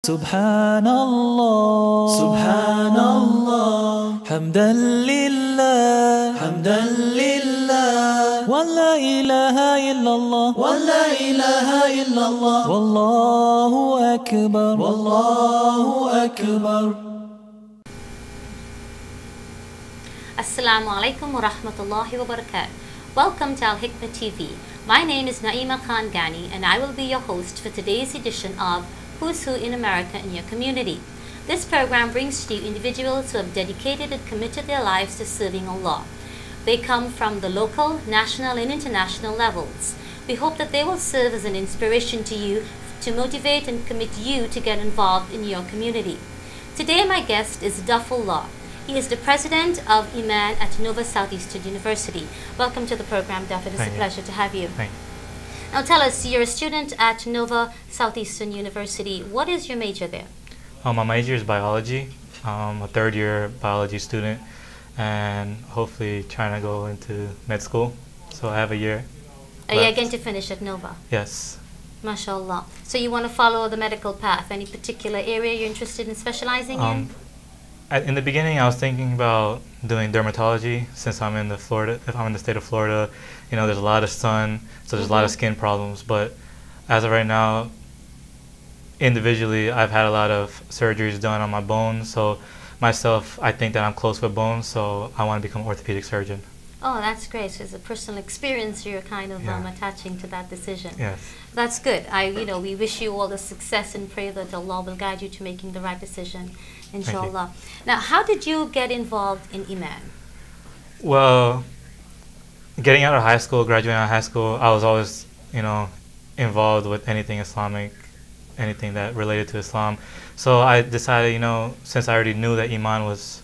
Subhanallah, Subhanallah, Hamdan lillah, Hamdan lillah, wa la ilaha illallah, wa la ilaha illallah, Wallahu akbar, Wallahu akbar. Assalamu alaikum wa rahmatullahi wa barakatuh. Welcome to Al-Hikmat TV. My name is Naima Khan Ghani and I will be your host for today's edition of Who's Who in America in Your Community. This program brings to you individuals who have dedicated and committed their lives to serving Allah. They come from the local, national and international levels. We hope that they will serve as an inspiration to you to motivate and commit you to get involved in your community. Today my guest is Duff. He is the president of I.M.A.N at Nova Southeastern University. Welcome to the program, Duff. It is a pleasure to have you. Thank you. Now tell us, you're a student at Nova Southeastern University. What is your major there? My major is biology. I'm a third-year biology student and hopefully trying to go into med school. So I have a year Are you going to finish at Nova? Yes. MashaAllah. So you want to follow the medical path? Any particular area you're interested in specializing in? In the beginning, I was thinking about doing dermatology since I'm in the state of Florida. You know, there's a lot of sun, so there's a lot of skin problems. But as of right now, individually, I've had a lot of surgeries done on my bones. So myself, I think that I'm close with bones, so I want to become an orthopedic surgeon. Oh, that's great. So it's a personal experience you're kind of attaching to that decision. Yes. That's good. We wish you all the success and pray that Allah will guide you to making the right decision, inshallah. Now, how did you get involved in I.M.A.N? Well, getting out of high school, graduating out of high school, I was always, involved with anything Islamic, anything that related to Islam. So I decided, since I already knew that Iman was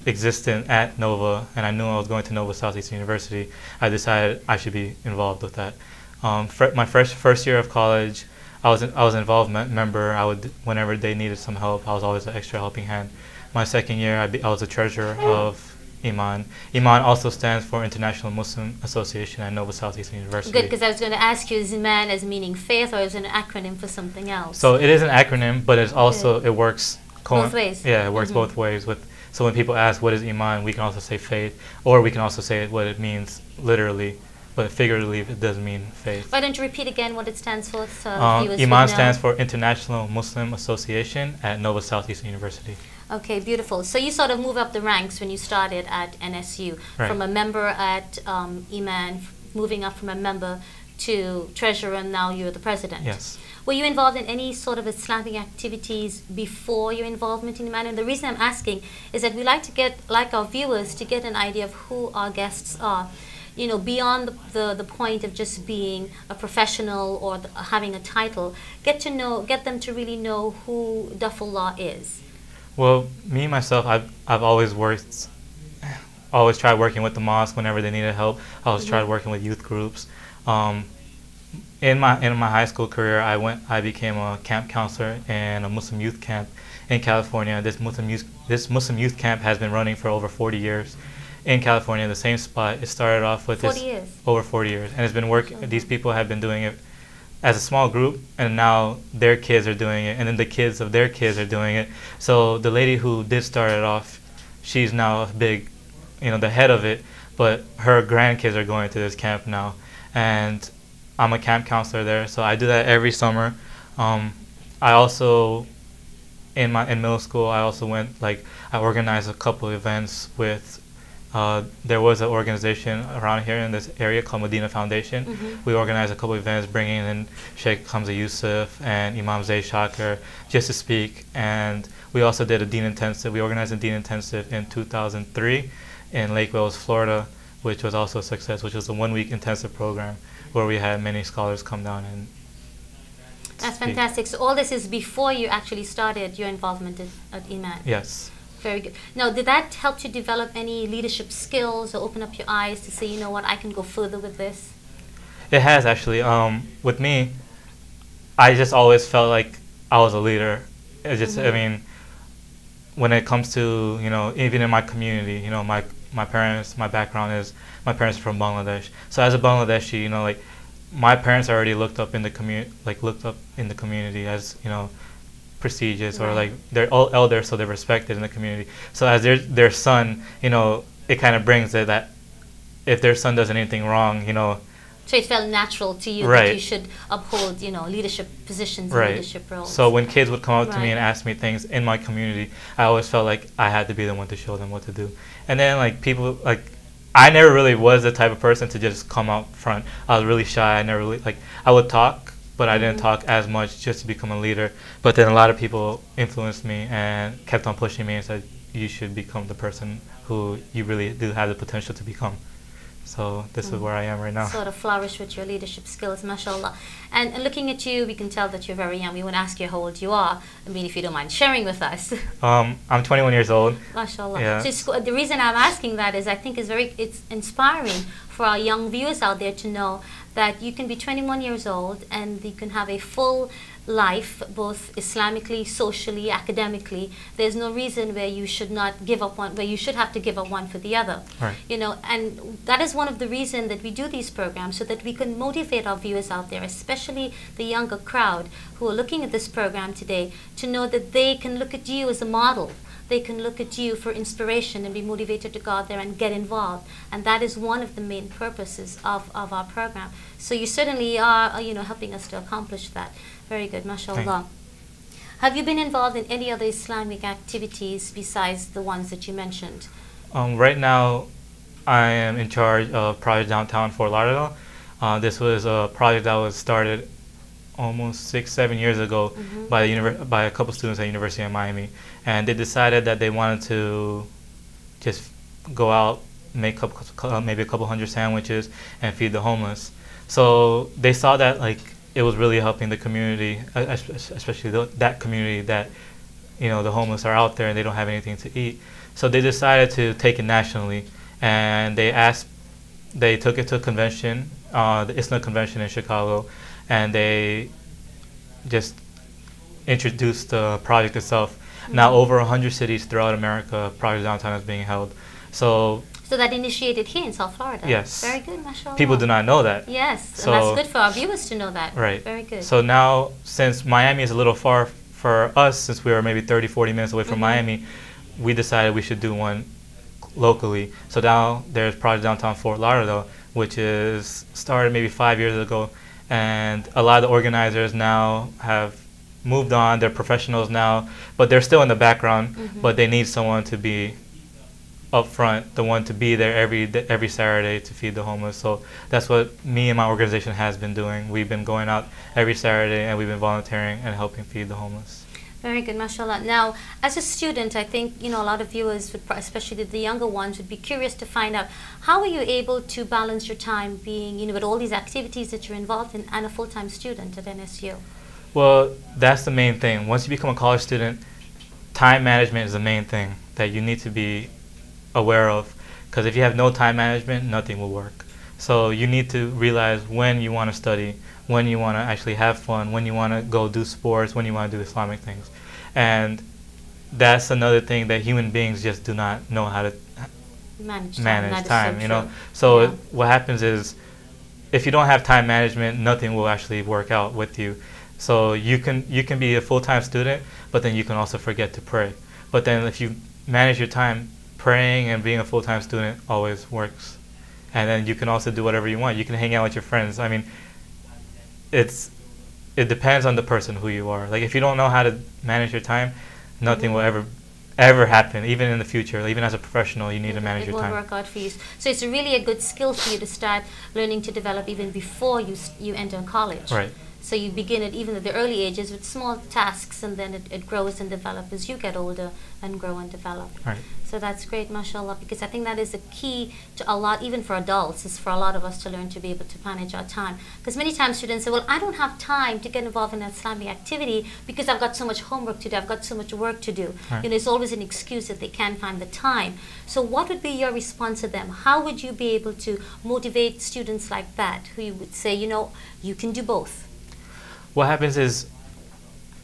existent at Nova, and I knew I was going to Nova Southeastern University, I decided I should be involved with that. My first year of college, I was an involved member. Whenever they needed some help, I was always an extra helping hand. My second year, I was the treasurer of Iman. Iman also stands for International Muslim Association at Nova Southeastern University. Good, because I was going to ask you, is Iman as meaning faith, or is it an acronym for something else? So it is an acronym, but it's also it works both ways. Yeah, it works both ways. So when people ask what is Iman, we can also say faith, or we can also say what it means literally, but figuratively it does mean faith. Why don't you repeat again what it stands for? So Iman stands for International Muslim Association at Nova Southeastern University. Okay, beautiful. So you sort of move up the ranks when you started at NSU, from a member at I.M.A.N, moving up from a member to treasurer, and now you're the president. Yes. Were you involved in any sort of Islamic activities before your involvement in I.M.A.N? And the reason I'm asking is that we like to get, like our viewers, to get an idea of who our guests are. Beyond the point of just being a professional or having a title, get them to really know who Duff is. Well, me myself, I've always tried working with the mosque whenever they needed help. I always tried working with youth groups. In my high school career, I became a camp counselor in a Muslim youth camp in California. This Muslim youth camp has been running for over 40 years in California, the same spot. It started off with over 40 years, and it's been working. These people have been doing it as a small group, and now their kids are doing it, and then the kids of their kids are doing it. So the lady who did start it off, she's now a big, the head of it, but her grandkids are going to this camp now, and I'm a camp counselor there, so I do that every summer. I also, in middle school, I also I organized a couple of events with, there was an organization around here in this area called Medina Foundation. We organized a couple of events bringing in Sheikh Hamza Yusuf and Imam Zayd Shakir just to speak, and we also did a Deen Intensive. We organized a Deen Intensive in 2003 in Lake Wales, Florida, which was also a success, which was a 1-week intensive program where we had many scholars come down and That's fantastic. So all this is before you actually started your involvement at I.M.A.N? Yes. Very good. Now, did that help you develop any leadership skills or open up your eyes to say, you know what, I can go further with this? It has, actually. With me, I just always felt like I was a leader. It just, I mean, when it comes to, even in my community, my parents, my background is, my parents are from Bangladesh. So as a Bangladeshi, my parents already looked up in the community as, prestigious, or Right. like they're all elders, so they're respected in the community. So as their son, you know, it kind of brings it that if their son does anything wrong, you know. So it felt natural to you that Right. you should uphold, leadership positions and Right. leadership roles. So when kids would come up to me Right. and ask me things in my community, I always felt like I had to be the one to show them what to do. And then like people, like I never really was the type of person to just come out front. I was really shy. I never really, like, I would talk, but I didn't talk as much just to become a leader. But then a lot of people influenced me and kept on pushing me and said, you should become the person who you really do have the potential to become. So this is where I am right now. Sort of flourish with your leadership skills, mashallah. And looking at you, we can tell that you're very young. We won't ask you how old you are. I mean, if you don't mind sharing with us. I'm 21 years old. Mashallah. Yeah. So the reason I'm asking that is I think it's inspiring for our young viewers out there to know that you can be 21 years old and you can have a full life, both Islamically, socially, academically. There's no reason where you should not give up one, where you should have to give up one for the other. Right. And that is one of the reasons that we do these programs, so that we can motivate our viewers out there, especially the younger crowd who are looking at this program today, to know that they can look at you as a model. They can look at you for inspiration and be motivated to go out there and get involved. And that is one of the main purposes of our program. So you certainly are, helping us to accomplish that. Very good, mashallah. Have you been involved in any other Islamic activities besides the ones that you mentioned? Right now, I am in charge of Project Downtown Fort Lauderdale. This was a project that was started almost 6-7 years ago by a couple students at University of Miami, and they decided that they wanted to just go out, make maybe a couple hundred sandwiches, and feed the homeless. So they saw that like it was really helping the community, especially that community that the homeless are out there and they don't have anything to eat. So they decided to take it nationally, and they took it to a convention, the ISNA convention in Chicago, and they just introduced the project itself. Now over 100 cities throughout America, Project Downtown is being held. So that initiated here in South Florida. Yes. Very good, mashallah. People do not know that. Yes, so and that's good for our viewers to know that. Right. Very good. So now, since Miami is a little far for us, since we were maybe 30-40 minutes away from Miami, we decided we should do one locally. So now there's Project Downtown Fort Lauderdale, which is started maybe 5 years ago, and a lot of the organizers now have moved on. They're professionals now, but they're still in the background. But they need someone to be up front, the one to be there every Saturday to feed the homeless. So that's what me and my organization has been doing. We've been going out every Saturday, and we've been volunteering and helping feed the homeless. Very good, mashallah. Now, as a student, I think a lot of viewers, especially the younger ones, would be curious to find out how are you able to balance your time being, with all these activities that you're involved in, and a full-time student at NSU. Well, that's the main thing. Once you become a college student, time management is the main thing that you need to be aware of, because if you have no time management, nothing will work. So you need to realize when you want to study, when you want to actually have fun, when you want to go do sports, when you want to do Islamic things. And that's another thing that human beings just do not know how to manage time. So what happens is, if you don't have time management, nothing will actually work out with you. So you can be a full-time student, but then you can also forget to pray. But then if you manage your time, praying and being a full-time student always works. And then you can also do whatever you want. You can hang out with your friends. I mean, it depends on the person who you are. Like, if you don't know how to manage your time, nothing will ever happen. Even in the future, even as a professional, you need to manage your time. It will work out for you. So it's really a good skill for you to start learning to develop even before you enter college. Right. So you begin it even at the early ages with small tasks, and then it grows and develops as you get older and grow and develop. Right. So that's great, mashallah, because I think that is the key to a lot, even for adults, is for a lot of us to learn to be able to manage our time. Because many times students say, well, I don't have time to get involved in an Islamic activity because I've got so much homework to do, I've got so much work to do. Right. It's always an excuse that they can't find the time. So what would be your response to them? How would you be able to motivate students like that, who you would say, you can do both? What happens is,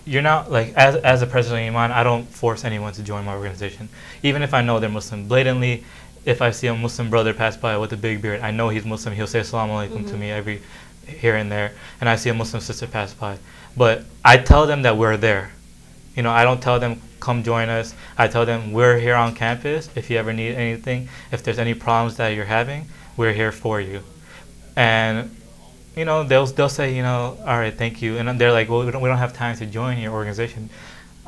you're not, like, as a president of Iman, I don't force anyone to join my organization. Even if I know they're Muslim, blatantly, if I see a Muslim brother pass by with a big beard, I know he's Muslim, he'll say Assalamu alaikum to me every here and there, and I see a Muslim sister pass by. But I tell them that we're there. You know, I don't tell them come join us. I tell them we're here on campus. If you ever need anything, if there's any problems that you're having, we're here for you. And you know, they'll say, you know, all right, thank you. And they're like, well, we don't have time to join your organization.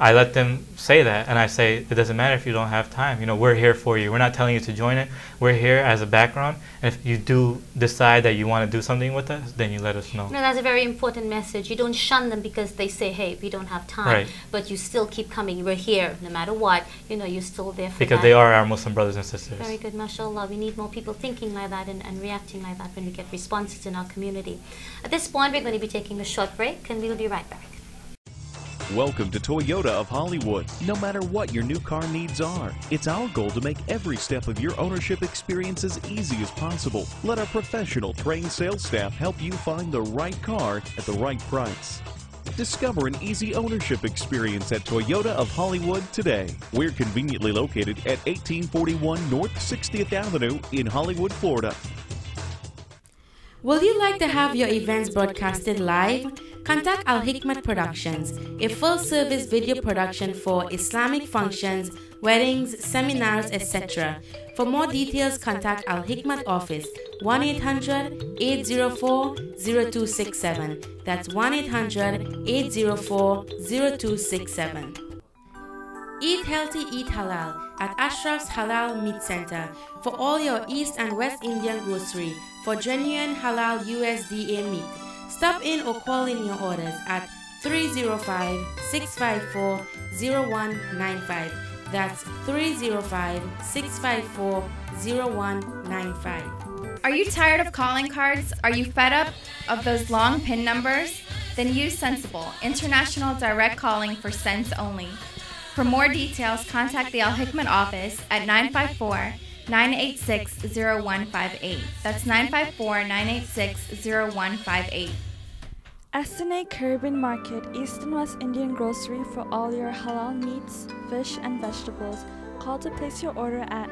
I let them say that, and I say, it doesn't matter if you don't have time. You know, we're here for you. We're not telling you to join it. We're here as a background. And if you do decide that you want to do something with us, then you let us know. No, that's a very important message. You don't shun them because they say, hey, we don't have time. Right. But you still keep coming. We're here no matter what. You know, you're still there for Because that. they are our Muslim brothers and sisters. Very good, mashallah. We need more people thinking like that and reacting like that when we get responses in our community. At this point, we're going to be taking a short break, and we'll be right back. Welcome to Toyota of Hollywood. No matter what your new car needs are, it's our goal to make every step of your ownership experience as easy as possible. Let our professional, trained sales staff help you find the right car at the right price. Discover an easy ownership experience at Toyota of Hollywood today. We're conveniently located at 1841 North 60th Avenue in Hollywood, Florida. Will you like to have your events broadcasted live? Contact Al-Hikmat Productions, a full-service video production for Islamic functions, weddings, seminars, etc. For more details, contact Al-Hikmat office 1-800-804-0267. That's 1-800-804-0267. Eat healthy, eat halal at Ashraf's Halal Meat Center for all your East and West Indian grocery for genuine halal U.S.A. meat. Stop in or call in your orders at 305-654-0195. That's 305-654-0195. Are you tired of calling cards? Are you fed up of those long PIN numbers? Then use Sensible, international direct calling for cents only. For more details, contact the Al-Hikmat office at 954-986-0158. That's 954-986-0158. S&A Caribbean Market, East and West Indian grocery for all your halal meats, fish, and vegetables. Call to place your order at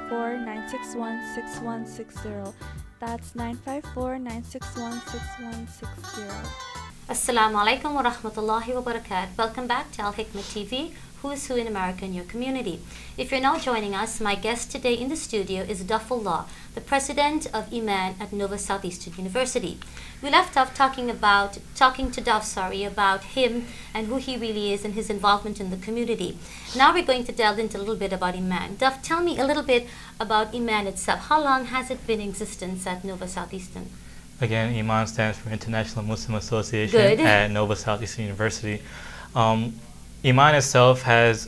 954-961-6160. That's 954-961-6160. Assalamu alaikum wa rahmatullahi wa barakatuh. Welcome back to Al-Hikmat TV, Who's Who in America in your community. If you're now joining us, my guest today in the studio is Duff, the president of I.M.A.N at Nova Southeastern University. We left off talking to Duff, about him and who he really is and his involvement in the community. Now we're going to delve into a little bit about I.M.A.N. Duff, tell me a little bit about I.M.A.N itself. How long has it been in existence at Nova Southeastern? Again, I.M.A.N stands for International Muslim Association Good. at Nova Southeastern University. I.M.A.N itself has,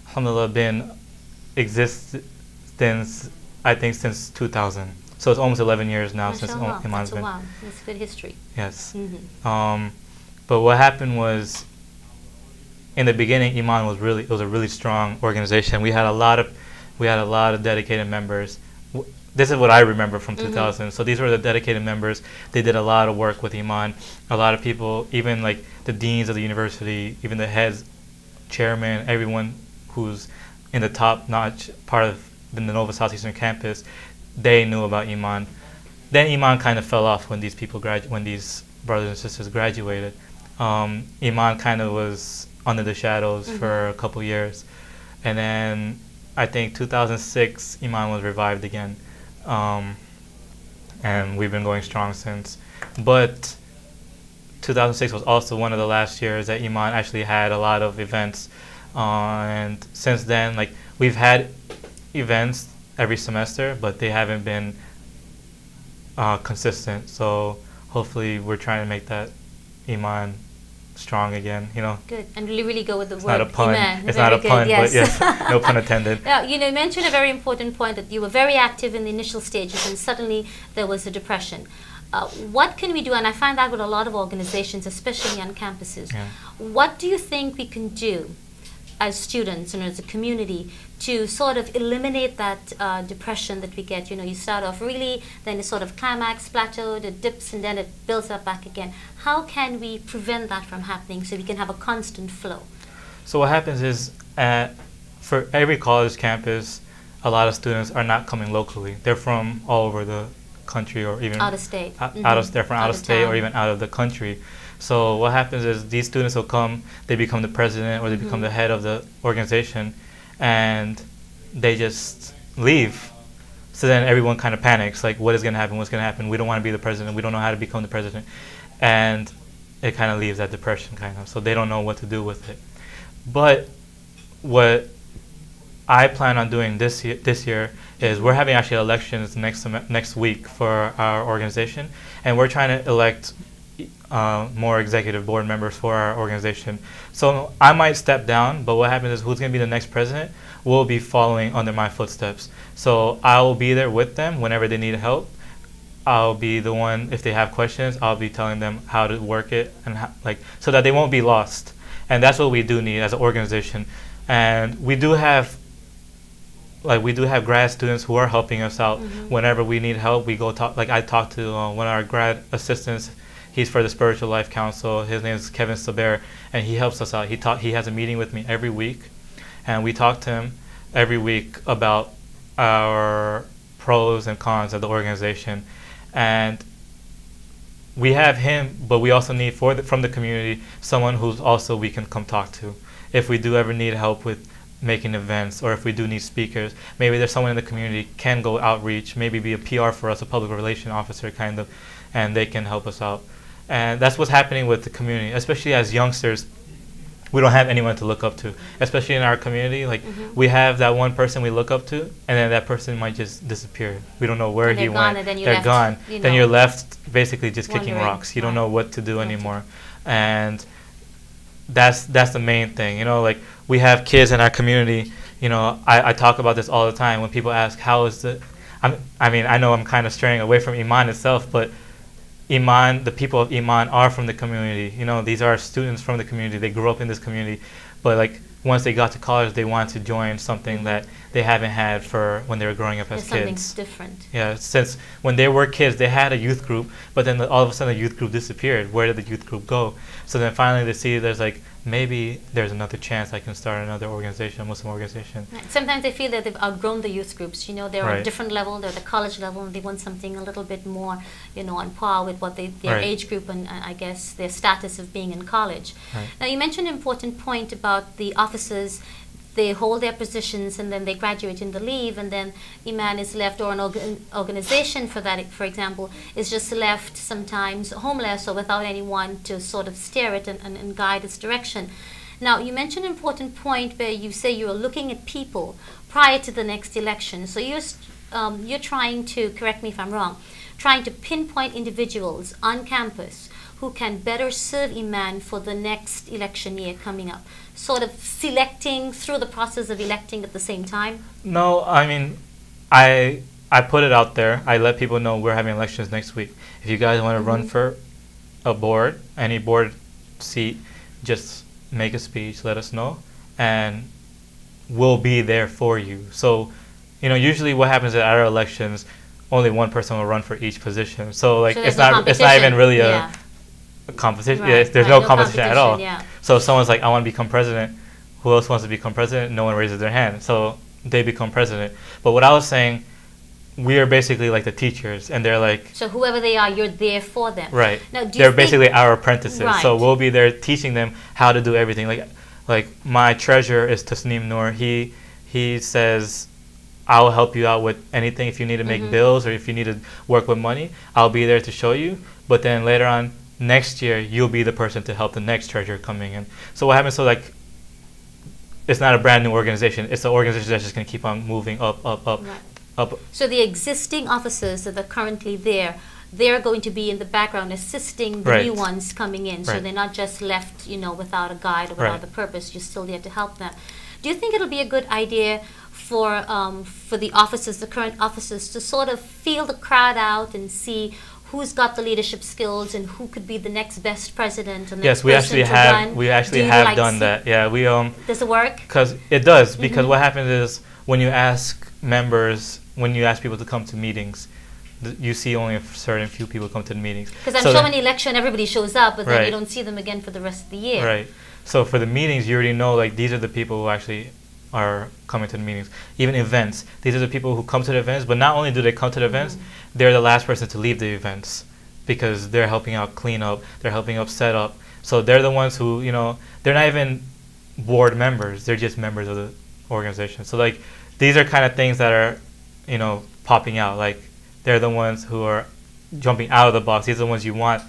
alhamdulillah, been existence, I think, since 2000. So it's almost 11 years now since I.M.A.N's been. Wow, that's good history. Yes. Mm-hmm. But what happened was, in the beginning, I.M.A.N was a really strong organization. We had a lot of dedicated members. This is what I remember from 2000. So these were the dedicated members. They did a lot of work with I.M.A.N. A lot of people, even like the deans of the university, even the heads, chairman, everyone who's in the top-notch part of the Nova Southeastern campus, they knew about I.M.A.N. Then I.M.A.N kind of fell off when these people when these brothers and sisters graduated. I.M.A.N kind of was under the shadows for a couple years, and then I think 2006 I.M.A.N was revived again. And we've been going strong since. But 2006 was also one of the last years that I.M.A.N actually had a lot of events. And since then, like, we've had events every semester, but they haven't been consistent. So hopefully we're trying to make that I.M.A.N strong again, you know. Good, and really go with the word. Not a pun. I.M.A.N. It's not a pun, yes. but yes, no pun intended. Now, you mentioned a very important point that you were very active in the initial stages, and suddenly there was a depression. What can we do? And I find that with a lot of organizations, especially on campuses. Yeah. What do you think we can do as students and as a community to sort of eliminate that depression that we get? You start off really, then it sort of climax, plateaued, it dips, and then it builds up back again. How can we prevent that from happening so we can have a constant flow? So what happens is, for every college campus, a lot of students are not coming locally. They're from all over the country, or even out of state. They're from out of state or even out of the country. So what happens is these students will come, they become the president or they become the head of the organization, and they just leave. So then everyone kind of panics, like, what is going to happen, what's going to happen? We don't want to be the president, we don't know how to become the president. And it kind of leaves that depression, kind of. So they don't know what to do with it. But what I plan on doing this year is we're having actually elections next week for our organization, and we're trying to elect more executive board members for our organization. So I might step down, but what happens is who's going to be the next president will be following under my footsteps. So I will be there with them whenever they need help. I'll be the one, if they have questions, I'll be telling them how to work it, and so that they won't be lost. And that's what we do need as an organization. And we do have grad students who are helping us out. Whenever we need help, we go talk. Like I talked to one of our grad assistants. He's for the Spiritual Life Council. His name is Kevin Saber, and he helps us out. He has a meeting with me every week, and we talk to him every week about our pros and cons of the organization. And we have him, but we also need from the community someone who's also we can come talk to. If we do ever need help with making events, or if we do need speakers, maybe there's someone in the community can go outreach, maybe be a PR for us, a public relation officer kind of, and they can help us out. And that's what's happening with the community, especially as youngsters. We don't have anyone to look up to, especially in our community. Like we have that one person we look up to, and then that person might just disappear. We don't know where he went. They're gone. Then you're left basically just kicking rocks. You don't know what to do anymore, and that's the main thing. You know, like we have kids in our community. You know, I talk about this all the time when people ask how is the. I mean, I know I'm kind of straying away from Iman itself, but Iman, the people of Iman are from the community. You know, these are students from the community. They grew up in this community, but like once they got to college, they wanted to join something that they haven't had for when they were growing up as kids. Something's different. Yeah, since when they were kids, they had a youth group, but then all of a sudden the youth group disappeared. Where did the youth group go? So then finally they see there's like, maybe there's another chance I can start another organization, a Muslim organization. Right. Sometimes they feel that they've outgrown the youth groups. You know, they're on a Right. different level, they're at the college level, and they want something a little bit more, you know, on par with what their Right. age group and I guess their status of being in college. Right. Now, you mentioned an important point about the officers. They hold their positions and then they graduate and they leave, and then Iman is left, or an organization for that, for example, is just left sometimes homeless or without anyone to sort of steer it and guide its direction. Now, you mentioned an important point where you say you're looking at people prior to the next election. So you're trying to, correct me if I'm wrong, trying to pinpoint individuals on campus who can better serve Iman for the next election year coming up, sort of selecting through the process of electing at the same time? No, I mean, I put it out there. I let people know we're having elections next week. If you guys want to run for a board, any board seat, just make a speech, let us know, and we'll be there for you. So, you know, usually what happens at our elections, only one person will run for each position. So like it's not even really a competition. Right. There's no competition at all. Yeah. So if someone's like, I want to become president, who else wants to become president? No one raises their hand. So they become president. But what I was saying, we are basically like the teachers, and they're like... So whoever they are, you're there for them. Right. Now, they're basically our apprentices. Right. So we'll be there teaching them how to do everything. Like my treasurer is Tasneem Noor. He says, I'll help you out with anything. If you need to make bills or if you need to work with money, I'll be there to show you. But then later on, next year, you'll be the person to help the next treasurer coming in. So what happens, so like, it's not a brand new organization. It's an organization that's just going to keep on moving up. So the existing officers that are currently there, they're going to be in the background assisting the new ones coming in. So they're not just left, you know, without a guide or without a purpose. You're still there to help them. Do you think it'll be a good idea for the officers, the current officers, to sort of feel the crowd out and see who's got the leadership skills and who could be the next best president? And yes, we actually have done that. Yeah, we Does it work? Because it does. Because what happens is when you ask members, when you ask people to come to meetings, you see only a certain few people come to the meetings. Because I'm sure in the election everybody shows up, but then you don't see them again for the rest of the year. Right. So for the meetings, you already know, like, these are the people who actually are coming to the meetings. Even events, these are the people who come to the events, but not only do they come to the events, they're the last person to leave the events. because they're helping out clean up, they're helping up set up. So they're the ones who, you know, they're not even board members, they're just members of the organization. So like these are kind of things that are, you know, popping out. Like they're the ones who are jumping out of the box. These are the ones you want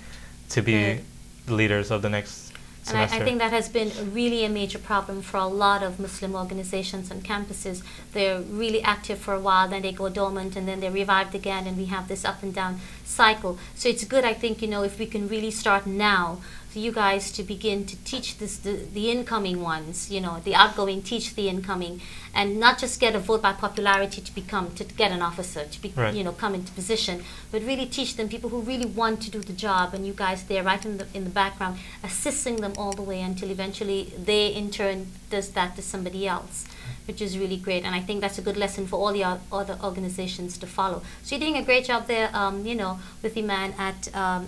to be the leaders of the next semester. And I think that has been really a major problem for a lot of Muslim organizations and campuses. They're really active for a while, then they go dormant, and then they're revived again, and we have this up and down cycle. So it's good, I think, you know, if we can really start now, for you guys to begin to teach this, the incoming ones, you know, the outgoing teach the incoming, and not just get a vote by popularity to get an officer, to be, you know, come into position, but really teach them, people who really want to do the job, and you guys there right in the background, assisting them all the way until eventually they in turn does that to somebody else, which is really great. And I think that's a good lesson for all the other organizations to follow. So you're doing a great job there, you know, with Iman at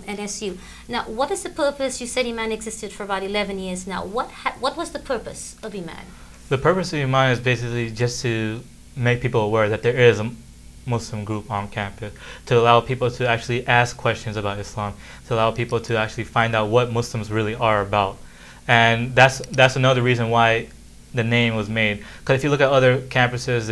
NSU. Now, what is the purpose? You said Iman existed for about 11 years now. What was the purpose of Iman? The purpose of Iman is basically just to make people aware that there is a Muslim group on campus, to allow people to actually ask questions about Islam, to allow people to actually find out what Muslims really are about. And that's another reason why the name was made. Because if you look at other campuses,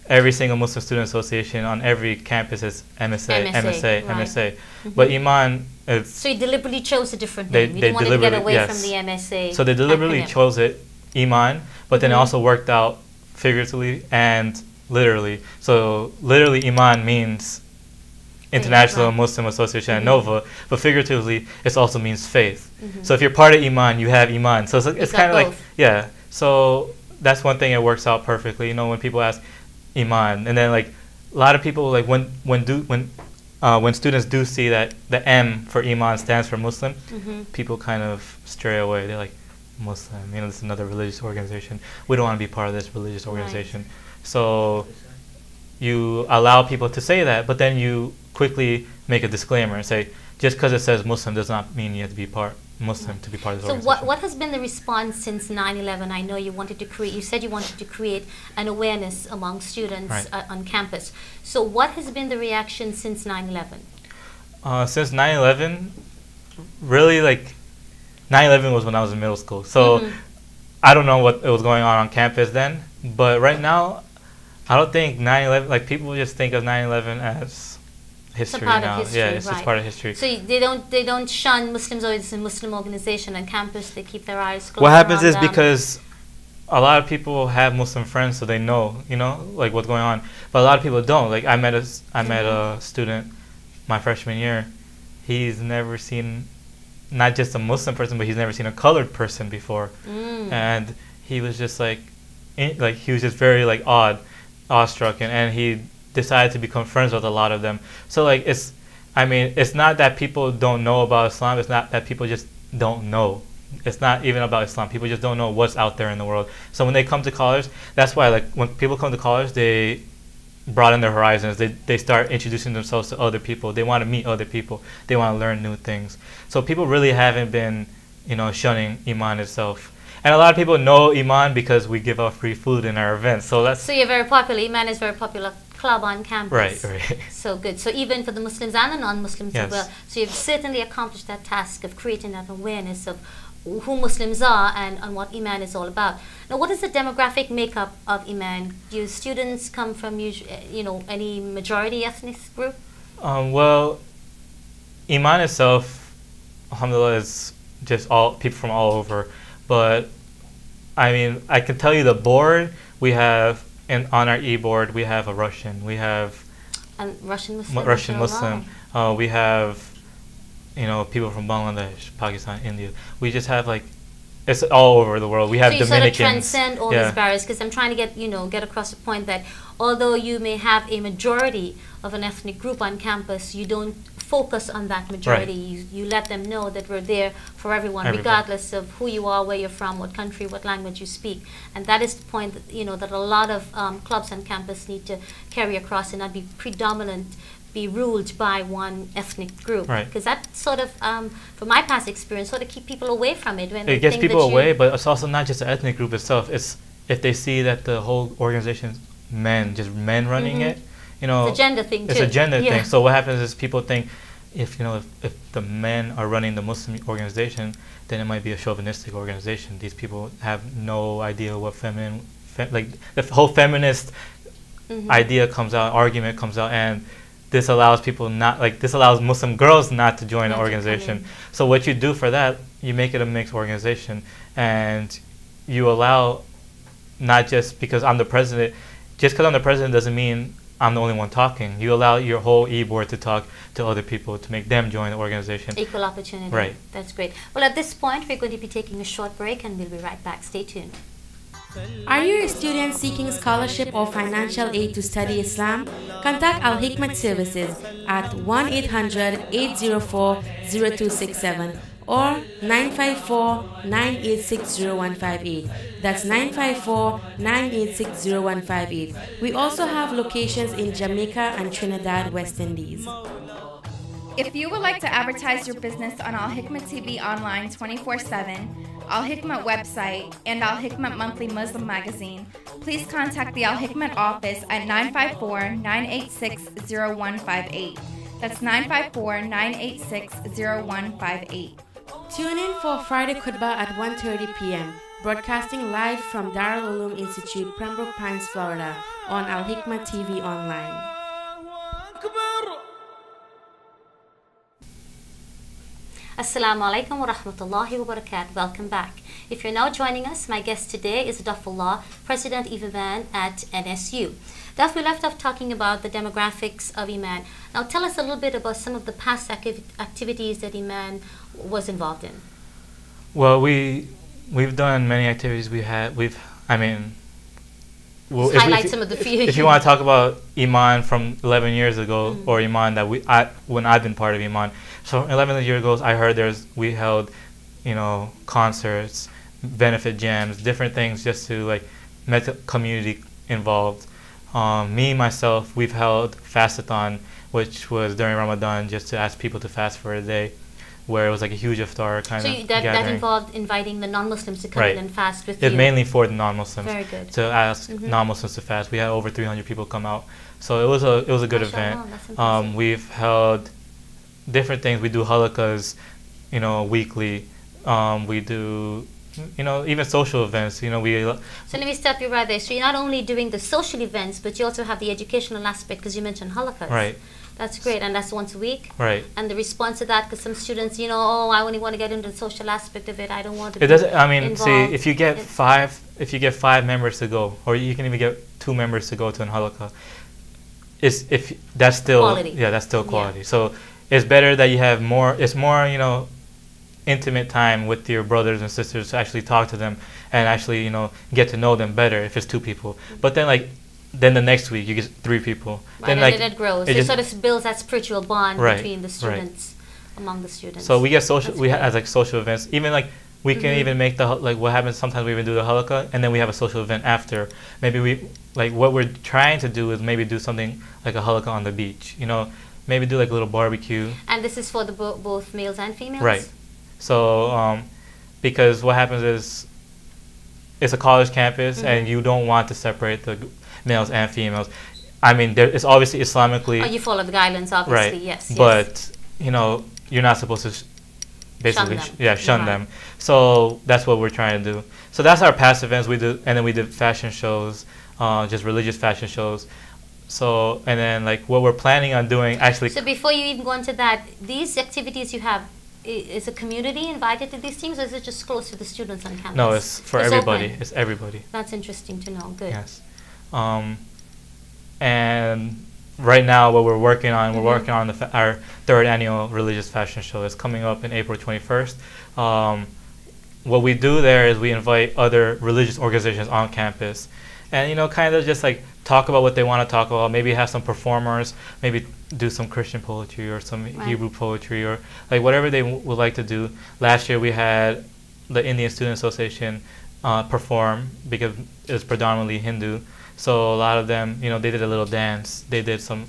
every single Muslim Student Association on every campus is MSA. Right. MSA. But Iman, so you deliberately chose a different name. You didn't want to get away from the MSA. So they deliberately chose it, Iman, but then it also worked out figuratively and literally. So literally Iman means International Muslim Association at Nova, but figuratively it also means faith. So if you're part of Iman, you have Iman. So it's kind of like, yeah. So that's one thing, it works out perfectly. You know, when people ask Iman, and then like a lot of people, like when students do see that the M for Iman stands for Muslim, people kind of stray away. They're like, Muslim, you know, this is another religious organization. We don't want to be part of this religious organization. So you allow people to say that, but then you quickly make a disclaimer and say, just because it says Muslim does not mean you have to be Muslim to be part of this organization. So what has been the response since 9/11? I know you said you wanted to create an awareness among students on campus. So what has been the reaction since 9/11? Since 9/11, really, like 9/11 was when I was in middle school. So I don't know what was going on campus then, but right now, I don't think 9/11, like people just think of 9/11 as history now. It's just part of history. So they don't shun Muslims, or it's a Muslim organization on campus. They keep their eyes closed. What happens is, because a lot of people have Muslim friends, so they know, you know, like what's going on. But a lot of people don't. Like I met a student my freshman year. He's never seen, not just a Muslim person, but he's never seen a colored person before. And he was just like he was just very like awestruck, and he decided to become friends with a lot of them. So like it's not that people don't know about Islam, it's not that people just don't know. It's not even about Islam. People just don't know what's out there in the world. So when they come to college, that's why like when people come to college, they broaden their horizons. They start introducing themselves to other people. They want to meet other people. They want to learn new things. So people really haven't been, you know, shunning Iman itself. And a lot of people know Iman because we give out free food in our events. So you're very popular. Iman is very popular club on campus. Right. So good. So even for the Muslims and the non-Muslims as well. So you've certainly accomplished that task of creating that awareness of who Muslims are and what Iman is all about. Now, what is the demographic makeup of Iman? Do students come from, you know, any majority ethnic group? Well, Iman itself, alhamdulillah, is just all people from all over. But I mean, I can tell you the board we have, and on our e-board we have a Russian, we have Russian Muslim. We have, you know, people from Bangladesh, Pakistan, India. We just have like, it's all over the world. We have Dominicans. So you sort of transcend all these barriers, because I'm trying to get across the point that although you may have a majority of an ethnic group on campus, you don't focus on that majority. You let them know that we're there for everyone, regardless of who you are, where you're from, what country, what language you speak. And that is the point that, you know, that a lot of clubs on campus need to carry across, and not be ruled by one ethnic group. Because that sort of, from my past experience, sort of keep people away from it. When it gets people away, but it's also not just the ethnic group itself. It's if they see that the whole organization men running it, you know, it's a gender thing too. It's a gender thing. So what happens is people think if if the men are running the Muslim organization, then it might be a chauvinistic organization. These people have no idea what like the whole feminist idea comes out, argument comes out, and this allows people this allows Muslim girls not to join the organization. So what you do for that, you make it a mixed organization, and you allow, not just because I'm the president, just because I'm the president doesn't mean I'm the only one talking. You allow your whole e-board to talk to other people to make them join the organization. Equal opportunity. Right. That's great. Well, at this point, we're going to be taking a short break, and we'll be right back. Stay tuned. Are you a student seeking scholarship or financial aid to study Islam? Contact Al-Hikmat Services at 1-800-804-0267 or 954-986-0158. That's 954-986-0158. We also have locations in Jamaica and Trinidad, West Indies. If you would like to advertise your business on Al-Hikmat TV online 24/7, Al-Hikmat website, and Al-Hikmat monthly Muslim magazine, please contact the Al-Hikmat office at 954-986-0158. That's 954-986-0158. Tune in for Friday Khutbah at 1:30 p.m., broadcasting live from Darul Uloom Institute, Pembroke Pines, Florida, on Al-Hikmat TV online. Assalamu alaikum wa rahmatullahi wa barakatuh. Welcome back. If you're now joining us, my guest today is Duff, President of I.M.A.N at NSU. Duff, we left off talking about the demographics of I.M.A.N. Now tell us a little bit about some of the past activities that I.M.A.N was involved in. Well, we've done many activities. Highlight some of the few. If you want to talk about Iman from 11 years ago, or Iman that when I've been part of Iman, so 11 years ago, I heard we held, concerts, benefit jams, different things just to make the community involved. Myself, we've held fastathon, which was during Ramadan, just to ask people to fast for a day, where it was like a huge iftar kind of that gathering. involved inviting the non-Muslims to come in and fast with you. It's mainly for the non-Muslims. Very good. To ask non-Muslims to fast. We had over 300 people come out, so it was a good event. We've held different things. We do halakas, weekly. We do, even social events. So let me stop you right there. So you're not only doing the social events, but you also have the educational aspect, because you mentioned halakas. Right. That's great, and that's once a week. Right. And the response to that, because some students, I only want to get into the social aspect of it. I don't want to. It doesn't. Involved. See, if you get five members to go, or you can even get 2 members to go to an halakha, that's still quality. Yeah, that's still quality. Yeah. So it's better that you have more. It's more, intimate time with your brothers and sisters to actually talk to them and actually, get to know them better if it's 2 people. But then the next week you get 3 people. Right, then it grows. It sort of builds that spiritual bond between the students, among the students. So we get social. We have social events. Even we can even make what happens. Sometimes we even do the halakha, and then we have a social event after. Maybe what we're trying to do is maybe do something like a halakha on the beach. Maybe do a little barbecue. And this is for the both males and females. Right. So because what happens is it's a college campus, and you don't want to separate the males and females. It's obviously Islamically. Oh, you follow the guidelines, obviously. Right. Yes. But you're not supposed to basically shun them. So that's what we're trying to do. So that's our past events we do, and then we did fashion shows, just religious fashion shows. So and then what we're planning on doing actually. So before you even go into that, these activities you have. Is the community invited to these things, or is it just close to the students on campus? No, it's for everybody. Open. It's everybody. That's interesting to know. Good. Yes. And right now, what we're working on, our 3rd annual religious fashion show. It's coming up in April 21st. What we do there is we invite other religious organizations on campus, and kind of just talk about what they want to talk about. Maybe have some performers. Maybe do some Christian poetry or some Hebrew poetry, or whatever they would like to do. Last year we had the Indian Student Association perform, because it's predominantly Hindu. So a lot of them, they did a little dance. They did some,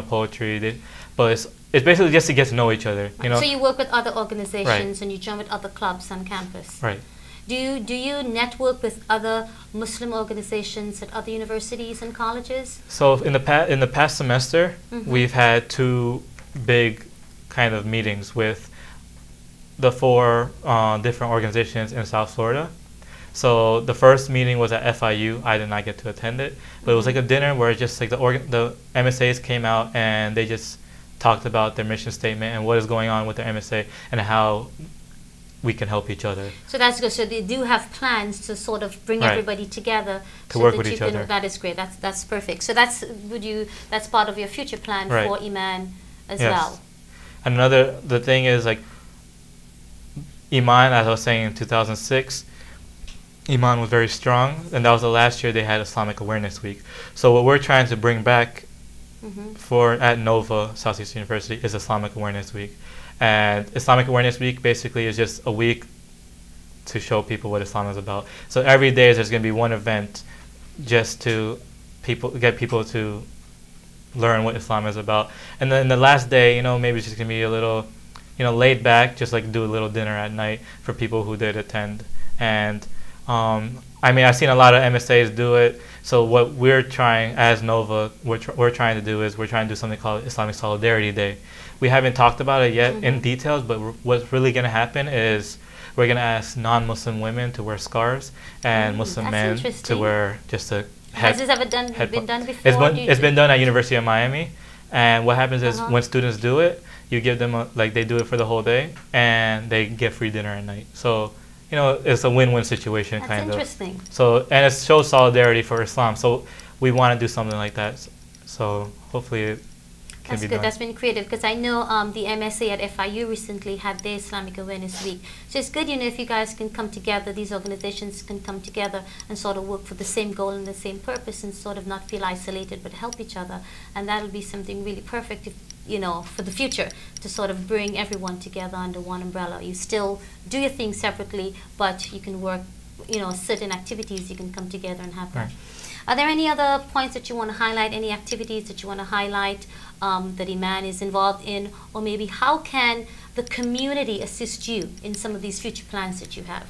poetry. But it's basically just to get to know each other. So you work with other organizations, and you join with other clubs on campus. Right. Do you network with other Muslim organizations at other universities and colleges? So in the past semester, we've had 2 big kind of meetings with the 4 different organizations in South Florida. So the first meeting was at FIU. I did not get to attend it, but it was like a dinner where just like the MSAs came out and they just talked about their mission statement and what is going on with their MSA and how we can help each other. So that's good. So they do have plans to sort of bring everybody together to work with each other. That is great. That's perfect. So that's part of your future plan for Iman as well. And the thing is, like, Iman, as I was saying, in 2006, Iman was very strong, and that was the last year they had Islamic Awareness Week. So what we're trying to bring back at Nova Southeast University is Islamic Awareness Week. And Islamic Awareness Week basically is just a week to show people what Islam is about. So every day there's going to be one event just to get people to learn what Islam is about. And then the last day, you know, maybe it's just going to be a little, you know, laid back, just like do a little dinner at night for people who did attend. And I mean, I've seen a lot of MSAs do it. So what we're trying as Nova, we're trying to do is we're trying to do something called Islamic Solidarity Day. We haven't talked about it yet in details, but what's really going to happen is we're going to ask non-Muslim women to wear scarves and Muslim men to wear just a head. Has this ever been done before? It's been done at University of Miami. And what happens is when students do it, you give them, like, they do it for the whole day, and they get free dinner at night. So, you know, it's a win-win situation, kind of. That's interesting. So, and it shows solidarity for Islam. So we want to do something like that. So hopefully it can be done. That's been creative, because I know the MSA at FIU recently had their Islamic Awareness Week. So it's good, you know, if you guys can come together, these organizations can come together and sort of work for the same goal and the same purpose and sort of not feel isolated but help each other. And that'll be something really perfect, if, you know, for the future, to sort of bring everyone together under one umbrella. You still do your thing separately, but you can work, you know, certain activities you can come together and have that. Are there any other points that you want to highlight, any activities that you want to highlight that Iman is involved in, or maybe how can the community assist you in some of these future plans that you have?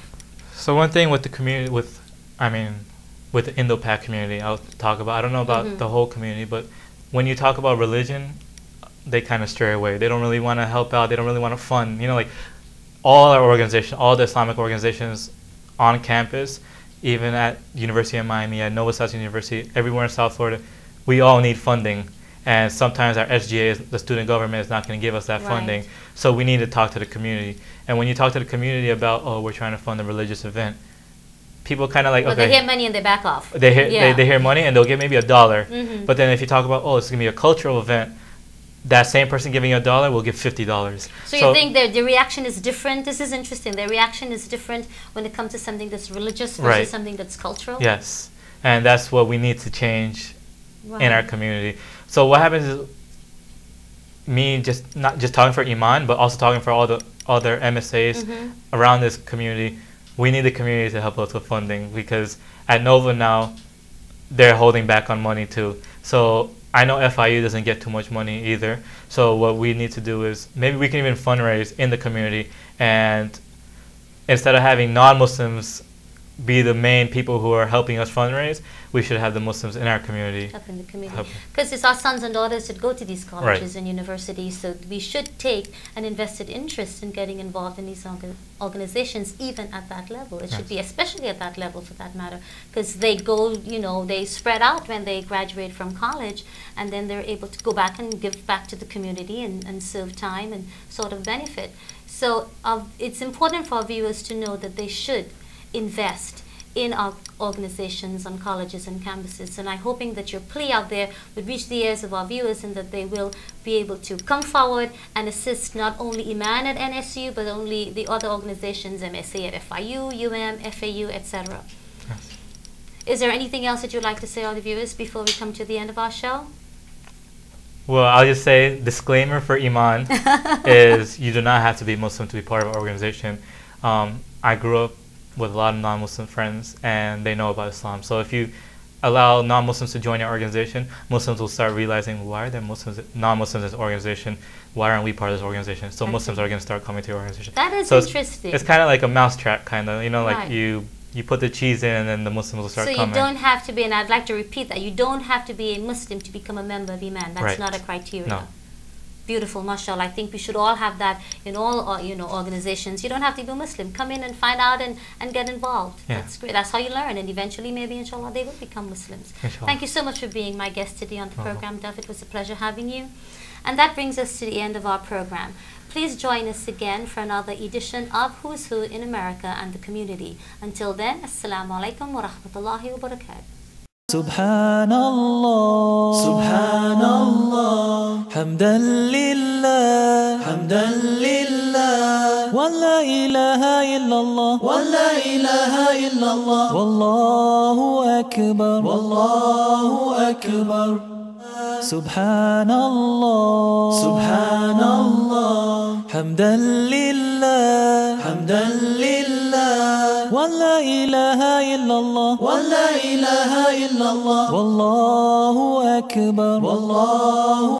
So one thing with the community, with the Indo-Pak community, I'll talk about, I don't know about the whole community, but when you talk about religion, they kind of stray away. They don't really want to help out. They don't really want to fund. You know, like all our organizations, all the Islamic organizations on campus, even at University of Miami, at Nova South University, everywhere in South Florida, we all need funding. And sometimes our SGA, the student government, is not going to give us that funding. So we need to talk to the community. And when you talk to the community about, oh, we're trying to fund a religious event, people kind of like, well, okay. They hear money and they back off. They hear money and they'll give maybe $1. But then if you talk about, oh, it's going to be a cultural event, that same person giving you $1 will give $50. So you think the reaction is different? This is interesting. The reaction is different when it comes to something that's religious versus something that's cultural? Yes. And that's what we need to change in our community. So what happens is me not just talking for Iman, but also talking for all the other MSAs around this community. We need the community to help us with funding, because at Nova now, they're holding back on money too. So I know FIU doesn't get too much money either. So what we need to do is maybe we can even fundraise in the community, and instead of having non-Muslims be the main people who are helping us fundraise, we should have the Muslims in our community. Helping the community. Because it's our sons and daughters that go to these colleges and universities, so we should take an invested interest in getting involved in these organizations, even at that level. It should be especially at that level, for that matter, because they go, you know, they spread out when they graduate from college, and then they're able to go back and give back to the community and serve time and sort of benefit. So it's important for our viewers to know that they should invest in our organizations on colleges and campuses, and I'm hoping that your plea out there would reach the ears of our viewers, and that they will be able to come forward and assist not only Iman at NSU, but only the other organizations, MSA at FIU, FAU, etc. Yes. Is there anything else that you'd like to say to our viewers before we come to the end of our show? Well, I'll just say, disclaimer for Iman is you do not have to be Muslim to be part of our organization. I grew up with a lot of non-Muslim friends, and they know about Islam. So if you allow non-Muslims to join your organization, Muslims will start realizing, why are there non-Muslims in this organization? Why aren't we part of this organization? So Muslims are going to start coming to your organization. That is interesting. It's kind of like a mousetrap, kind of. You know, like you put the cheese in, and then the Muslims will start coming. So you don't have to be, and I'd like to repeat that, you don't have to be a Muslim to become a member of Iman. That's not a criteria. No. beautiful, mashallah. I think we should all have that in all organizations. You don't have to be Muslim. Come in and find out and get involved. Yeah. That's great. That's how you learn, and eventually maybe inshallah they will become Muslims. Inshallah. Thank you so much for being my guest today on the program, Duff. It was a pleasure having you. And that brings us to the end of our program. Please join us again for another edition of Who's Who in America and the Community. Until then, Assalamu alaikum wa rahmatullahi wa barakatuh. Subhanallah, Subhanallah, Hamdan lillah, Hamdan lillah, wa la ilaha illallah, wa la ilaha illallah, wallahu akbar, wallahu akbar. Subhanallah, Subhanallah, Hamdan lillah, Hamdan lillah, wa la ilaha illallah, wa la ilaha illallah, wallahu akbar, wallahu